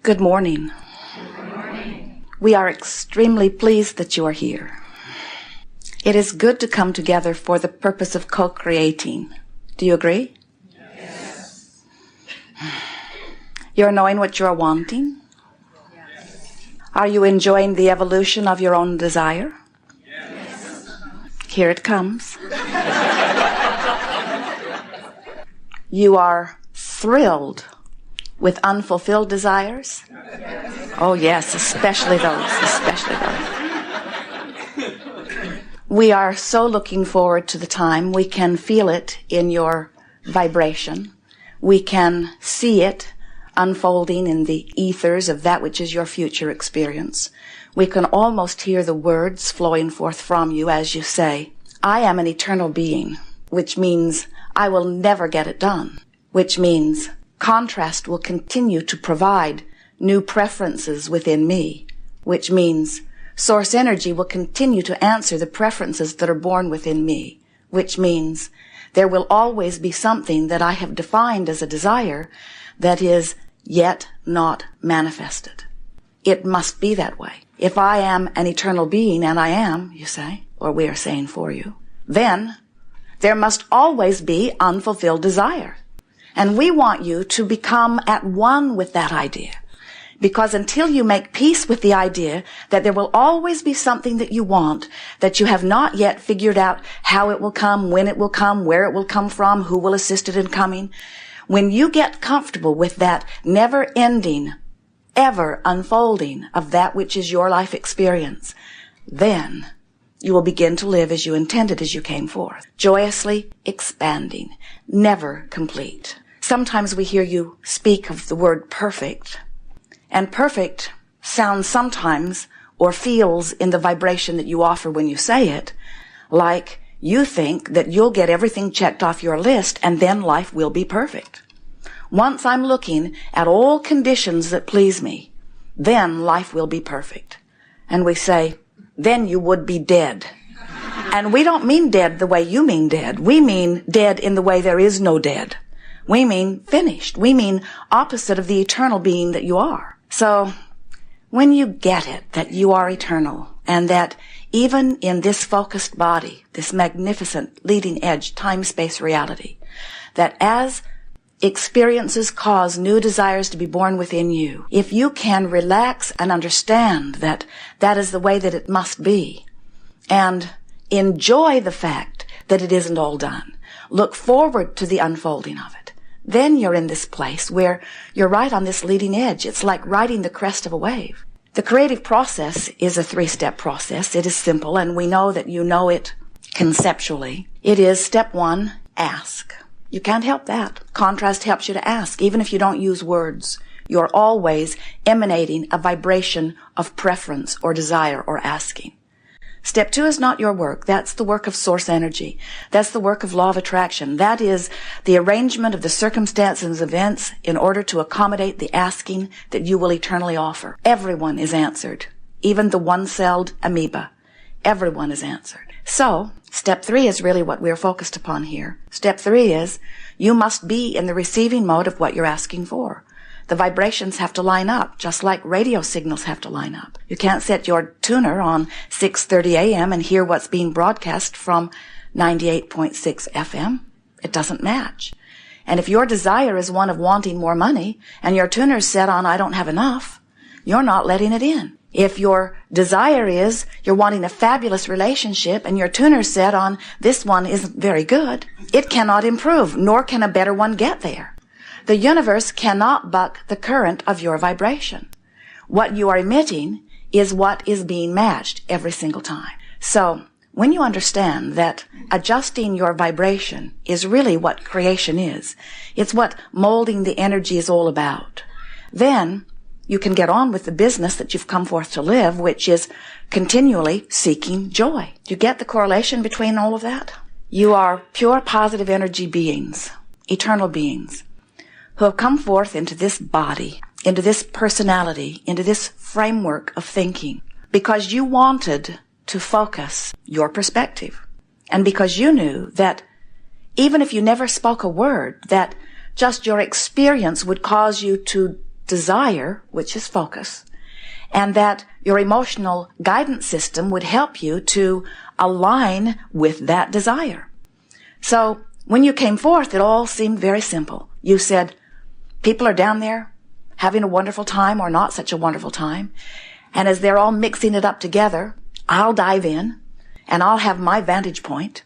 Good morning. Good morning. We are extremely pleased that you are here. It is good to come together for the purpose of co-creating. Do you agree? Yes. You're knowing what you're wanting? Yes. Are you enjoying the evolution of your own desire? Yes. Here it comes. You are thrilled with unfulfilled desires? Oh yes, especially those. We are so looking forward to the time we can feel it in your vibration. We can see it unfolding in the ethers of that which is your future experience. We can almost hear the words flowing forth from you as you say, I am an eternal being, which means I will never get it done, which means contrast will continue to provide new preferences within me, which means source energy will continue to answer the preferences that are born within me, which means there will always be something that I have defined as a desire that is yet not manifested. It must be that way. If I am an eternal being, and I am, you say, or we are saying for you, then there must always be unfulfilled desire. And we want you to become at one with that idea. Because until you make peace with the idea that there will always be something that you want, that you have not yet figured out how it will come, when it will come, where it will come from, who will assist it in coming, when you get comfortable with that never-ending, ever unfolding of that which is your life experience, then you will begin to live as you intended as you came forth, joyously expanding, never complete. Sometimes we hear you speak of the word perfect, and perfect sounds sometimes or feels in the vibration that you offer when you say it, like you think that you'll get everything checked off your list and then life will be perfect. Once I'm looking at all conditions that please me, then life will be perfect. And we say, then you would be dead. And we don't mean dead the way you mean dead. We mean dead in the way there is no dead. We mean finished. We mean opposite of the eternal being that you are. So when you get it, that you are eternal, and that even in this focused body, this magnificent leading edge time-space reality, that as experiences cause new desires to be born within you, if you can relax and understand that that is the way that it must be, and enjoy the fact that it isn't all done, look forward to the unfolding of it, then you're in this place where you're right on this leading edge. It's like riding the crest of a wave. The creative process is a 3-step process. It is simple, and we know that you know it conceptually. It is step 1, ask. You can't help that. Contrast helps you to ask, even if you don't use words. You're always emanating a vibration of preference or desire or asking. Step 2 is not your work. That's the work of source energy. That's the work of law of attraction. That is the arrangement of the circumstances and events in order to accommodate the asking that you will eternally offer. Everyone is answered, even the one-celled amoeba. Everyone is answered. So, step 3 is really what we're focused upon here. Step 3 is you must be in the receiving mode of what you're asking for. The vibrations have to line up, just like radio signals have to line up. You can't set your tuner on 6:30 a.m. and hear what's being broadcast from 98.6 FM. It doesn't match. And if your desire is one of wanting more money, and your tuner's set on I don't have enough, you're not letting it in. If your desire is you're wanting a fabulous relationship, and your tuner's set on this one isn't very good, it cannot improve, nor can a better one get there. The universe cannot buck the current of your vibration. What you are emitting is what is being matched every single time. So, when you understand that adjusting your vibration is really what creation is, it's what molding the energy is all about, then you can get on with the business that you've come forth to live, which is continually seeking joy. Do you get the correlation between all of that? You are pure positive energy beings, eternal beings, who have come forth into this body, into this personality, into this framework of thinking, because you wanted to focus your perspective. And because you knew that even if you never spoke a word, that just your experience would cause you to desire, which is focus, and that your emotional guidance system would help you to align with that desire. So when you came forth, it all seemed very simple. You said, people are down there having a wonderful time or not such a wonderful time. And as they're all mixing it up together, I'll dive in and I'll have my vantage point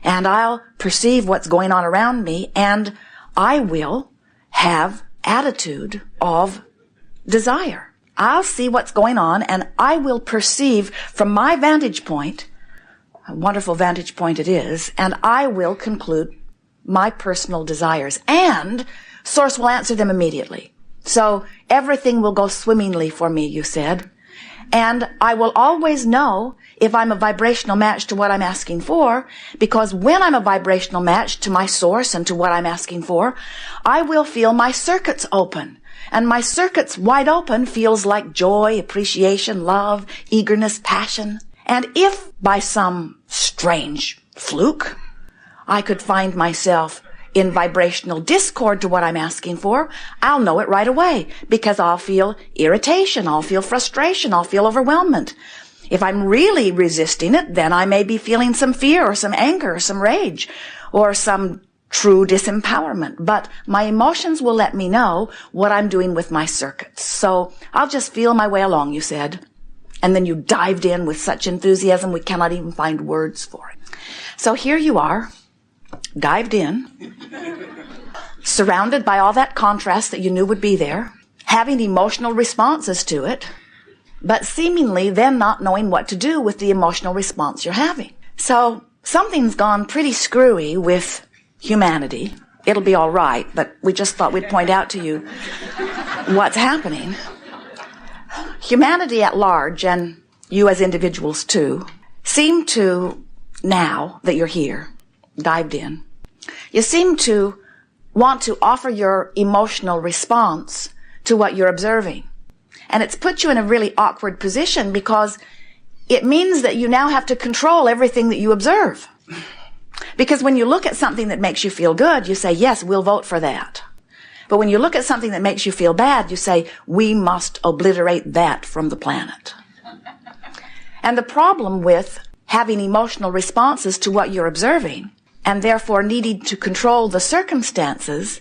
and I'll perceive what's going on around me, and I will have attitude of desire. I'll see what's going on and I will perceive from my vantage point, a wonderful vantage point it is, and I will conclude my personal desires, and Source will answer them immediately. So everything will go swimmingly for me, you said. And I will always know if I'm a vibrational match to what I'm asking for, because when I'm a vibrational match to my source and to what I'm asking for, I will feel my circuits open. And my circuits wide open feels like joy, appreciation, love, eagerness, passion. And if by some strange fluke I could find myself in vibrational discord to what I'm asking for, I'll know it right away, because I'll feel irritation, I'll feel frustration, I'll feel overwhelmment. If I'm really resisting it, then I may be feeling some fear or some anger or some rage or some true disempowerment. But my emotions will let me know what I'm doing with my circuits. So I'll just feel my way along, you said. And then you dived in with such enthusiasm we cannot even find words for it. So here you are, dived in, surrounded by all that contrast that you knew would be there, having emotional responses to it, but seemingly then not knowing what to do with the emotional response you're having. So something's gone pretty screwy with humanity. It'll be all right, but we just thought we'd point out to you what's happening. Humanity at large, and you as individuals too, seem to, now that you're here, dived in, you seem to want to offer your emotional response to what you're observing. And it's put you in a really awkward position, because it means that you now have to control everything that you observe. Because when you look at something that makes you feel good, you say, yes, we'll vote for that. But when you look at something that makes you feel bad, you say, we must obliterate that from the planet. And the problem with having emotional responses to what you're observing, and therefore needing to control the circumstances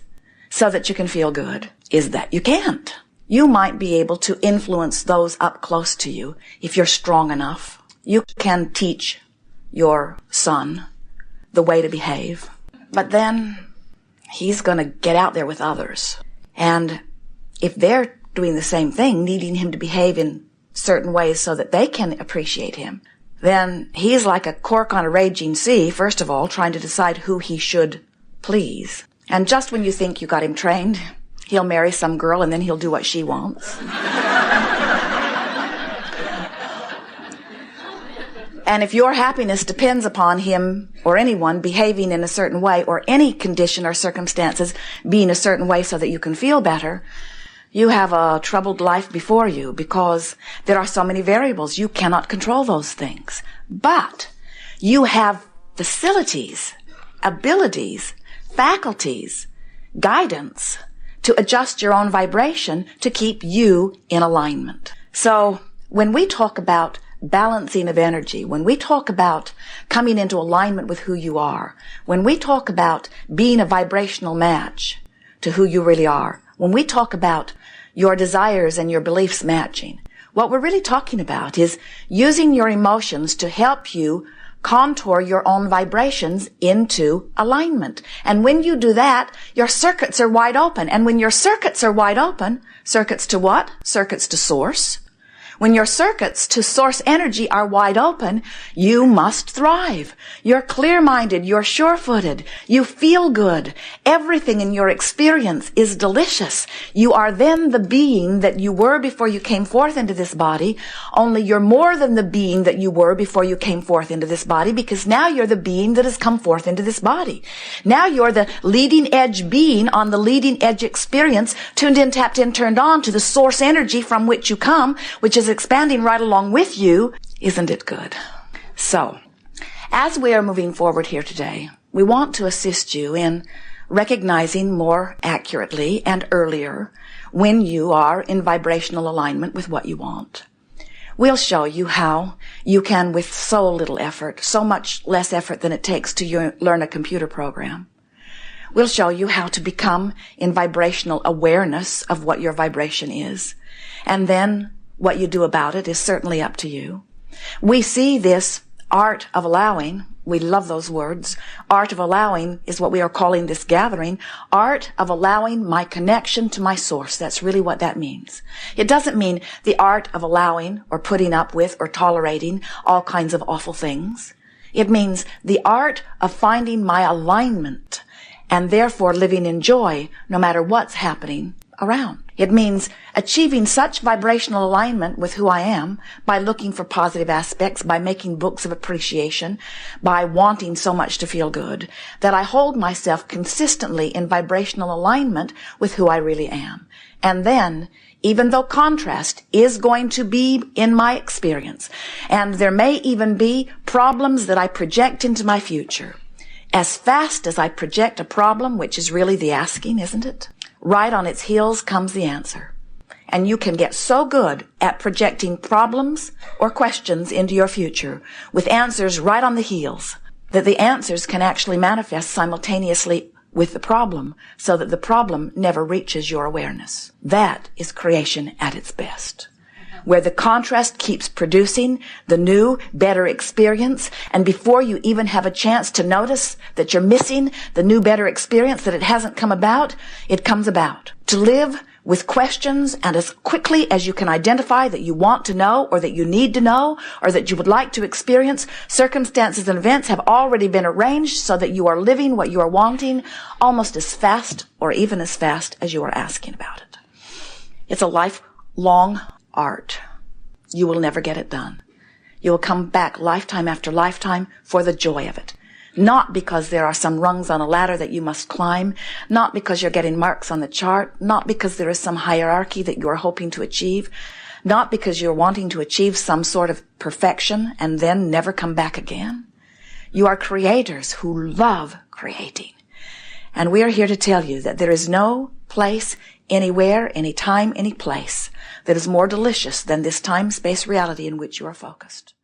so that you can feel good, is that you can't. You might be able to influence those up close to you if you're strong enough. You can teach your son the way to behave, but then he's going to get out there with others. And if they're doing the same thing, needing him to behave in certain ways so that they can appreciate him, then he's like a cork on a raging sea, first of all, trying to decide who he should please. And just when you think you got him trained, he'll marry some girl and then he'll do what she wants. And if your happiness depends upon him or anyone behaving in a certain way, or any condition or circumstances being a certain way so that you can feel better, you have a troubled life before you, because there are so many variables. You cannot control those things. But you have facilities, abilities, faculties, guidance to adjust your own vibration to keep you in alignment. So when we talk about balancing of energy, when we talk about coming into alignment with who you are, when we talk about being a vibrational match to who you really are, when we talk about your desires and your beliefs matching, what we're really talking about is using your emotions to help you contour your own vibrations into alignment. And when you do that, your circuits are wide open. And when your circuits are wide open, circuits to what? Circuits to source. When your circuits to source energy are wide open, you must thrive. You're clear-minded, you're sure-footed, you feel good. Everything in your experience is delicious. You are then the being that you were before you came forth into this body, only you're more than the being that you were before you came forth into this body, because now you're the being that has come forth into this body. Now you're the leading edge being on the leading edge experience, tuned in, tapped in, turned on to the source energy from which you come, which is expanding right along with you. Isn't it good? So, as we are moving forward here today, we want to assist you in recognizing more accurately and earlier when you are in vibrational alignment with what you want. We'll show you how you can, with so little effort, so much less effort than it takes to learn a computer program. We'll show you how to become in vibrational awareness of what your vibration is. And then what you do about it is certainly up to you. We see this art of allowing. We love those words. Art of allowing is what we are calling this gathering. Art of allowing my connection to my source. That's really what that means. It doesn't mean the art of allowing or putting up with or tolerating all kinds of awful things. It means the art of finding my alignment and therefore living in joy no matter what's happening around. It means achieving such vibrational alignment with who I am by looking for positive aspects, by making books of appreciation, by wanting so much to feel good, that I hold myself consistently in vibrational alignment with who I really am. And then, even though contrast is going to be in my experience, and there may even be problems that I project into my future, as fast as I project a problem, which is really the asking, isn't it? Right on its heels comes the answer. And you can get so good at projecting problems or questions into your future with answers right on the heels that the answers can actually manifest simultaneously with the problem so that the problem never reaches your awareness. That is creation at its best, where the contrast keeps producing the new, better experience, and before you even have a chance to notice that you're missing the new, better experience, that it hasn't come about, it comes about. To live with questions, and as quickly as you can identify that you want to know, or that you need to know, or that you would like to experience, circumstances and events have already been arranged so that you are living what you are wanting almost as fast, or even as fast as you are asking about it. It's a lifelong art. You will never get it done. You will come back lifetime after lifetime for the joy of it. Not because there are some rungs on a ladder that you must climb, not because you're getting marks on the chart, not because there is some hierarchy that you are hoping to achieve, not because you're wanting to achieve some sort of perfection and then never come back again. You are creators who love creating. And we are here to tell you that there is no place, anywhere, any time, any place that is more delicious than this time-space reality in which you are focused.